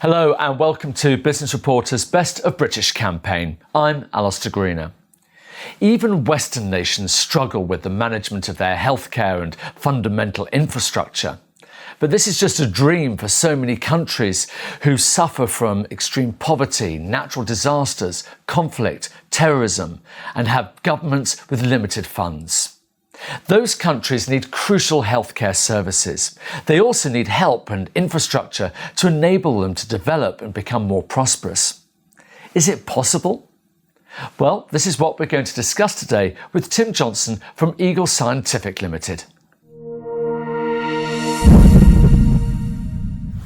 Hello and welcome to Business Reporter's Best of British campaign. I'm Alistair Greener. Even Western nations struggle with the management of their healthcare and fundamental infrastructure. But this is just a dream for so many countries who suffer from extreme poverty, natural disasters, conflict, terrorism, and have governments with limited funds. Those countries need crucial healthcare services. They also need help and infrastructure to enable them to develop and become more prosperous. Is it possible? Well, this is what we're going to discuss today with Tim Johnson from Eagle Scientific Limited.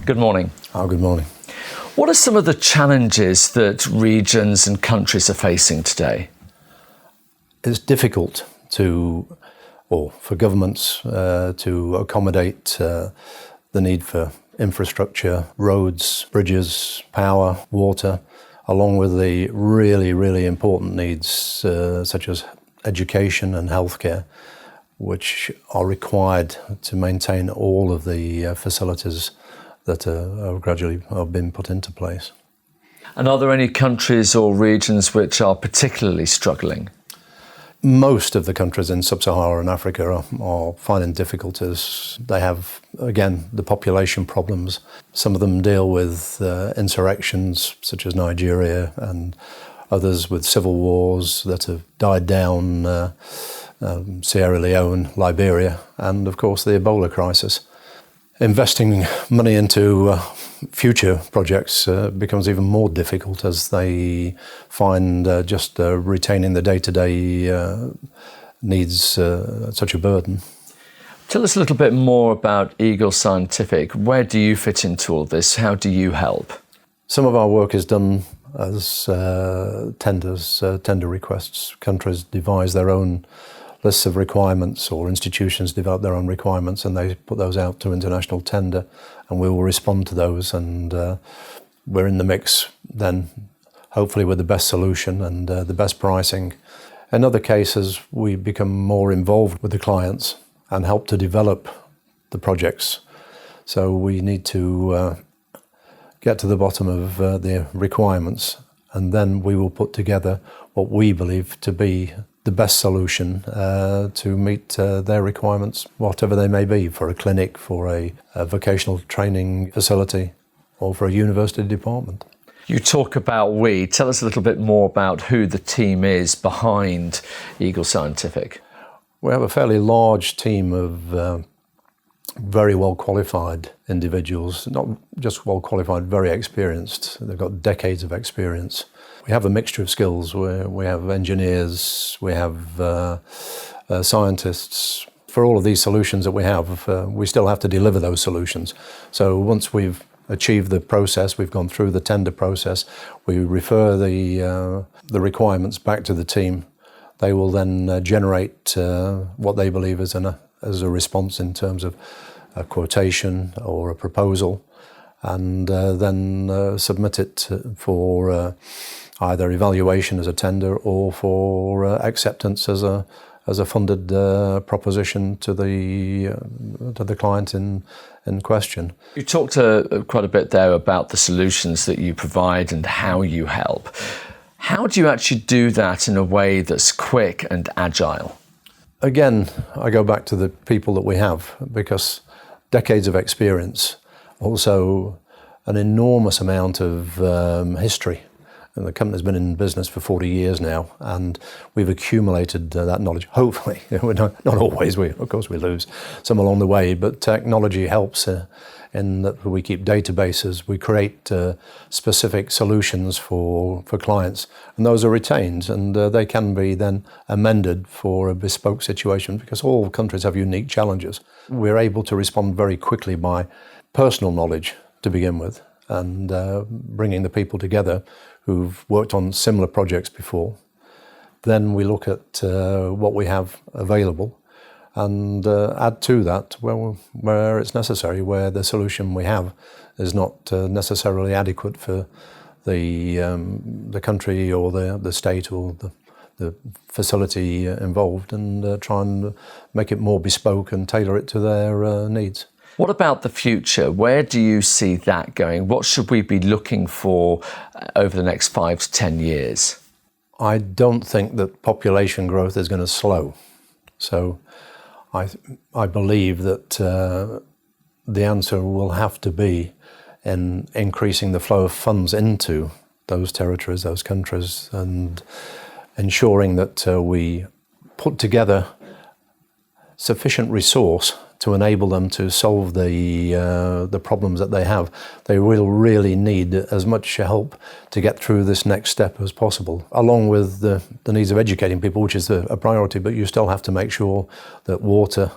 Good morning. Good morning. What are some of the challenges that regions and countries are facing today? It's difficult for governments to accommodate the need for infrastructure, roads, bridges, power, water, along with the really important needs such as education and healthcare, which are required to maintain all of the facilities that have been put into place. And are there any countries or regions which are particularly struggling? Most of the countries in sub-Saharan Africa are finding difficulties. They have, again, the population problems. Some of them deal with insurrections, such as Nigeria, and others with civil wars that have died down, Sierra Leone, Liberia, and of course the Ebola crisis. Investing money into future projects becomes even more difficult as they find just retaining the day-to-day needs such a burden. Tell us a little bit more about Eagle Scientific. Where do you fit into all this? How do you help? Some of our work is done as tender requests. Countries devise their own lists of requirements, or institutions develop their own requirements, and they put those out to international tender, and we will respond to those, and we're in the mix then, hopefully with the best solution and the best pricing. In other cases, we become more involved with the clients and help to develop the projects. So we need to get to the bottom of the requirements, and then we will put together what we believe to be the best solution to meet their requirements, whatever they may be, for a clinic, for a vocational training facility, or for a university department. You talk about we. Tell us a little bit more about who the team is behind Eagle Scientific. We have a fairly large team of very well qualified individuals, not just well qualified, very experienced. They've got decades of experience. We have a mixture of skills where we have engineers, we have scientists. For all of these solutions that we have, we still have to deliver those solutions. So once we've achieved the process, we've gone through the tender process, we refer the requirements back to the team. They will then generate what they believe is as a response in terms of a quotation or a proposal, and then submit it for either evaluation as a tender or for acceptance as a funded proposition to the client in question. You talked quite a bit there about the solutions that you provide and how you help. How do you actually do that in a way that's quick and agile? Again, I go back to the people that we have, because decades of experience, also an enormous amount of history. And the company's been in business for 40 years now, and we've accumulated that knowledge. Hopefully, not always. Of course, we lose some along the way, but technology helps in that we keep databases, we create specific solutions for clients, and those are retained, and they can be then amended for a bespoke situation, because all countries have unique challenges. We're able to respond very quickly by personal knowledge to begin with, and bringing the people together who've worked on similar projects before. Then we look at what we have available and add to that where it's necessary, where the solution we have is not necessarily adequate for the country or the state or the facility involved, and try and make it more bespoke and tailor it to their needs. What about the future? Where do you see that going? What should we be looking for over the next 5 to 10 years? I don't think that population growth is going to slow. So I believe that the answer will have to be in increasing the flow of funds into those territories, those countries, and ensuring that we put together sufficient resource to enable them to solve the problems that they have. They will really need as much help to get through this next step as possible, along with the needs of educating people, which is a priority, but you still have to make sure that water,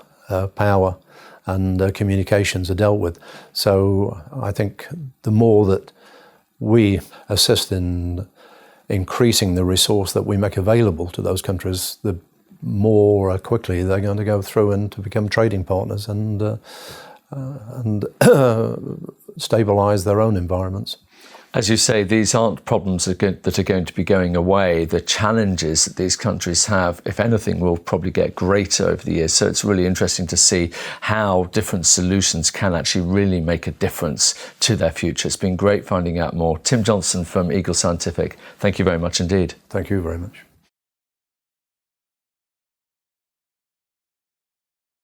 power and communications are dealt with. So I think the more that we assist in increasing the resource that we make available to those countries, the more quickly they're going to go through and to become trading partners and stabilise their own environments. As you say, these aren't problems that are going to be going away. The challenges that these countries have, if anything, will probably get greater over the years. So it's really interesting to see how different solutions can actually really make a difference to their future. It's been great finding out more. Tim Johnson from Eagle Scientific, thank you very much indeed. Thank you very much.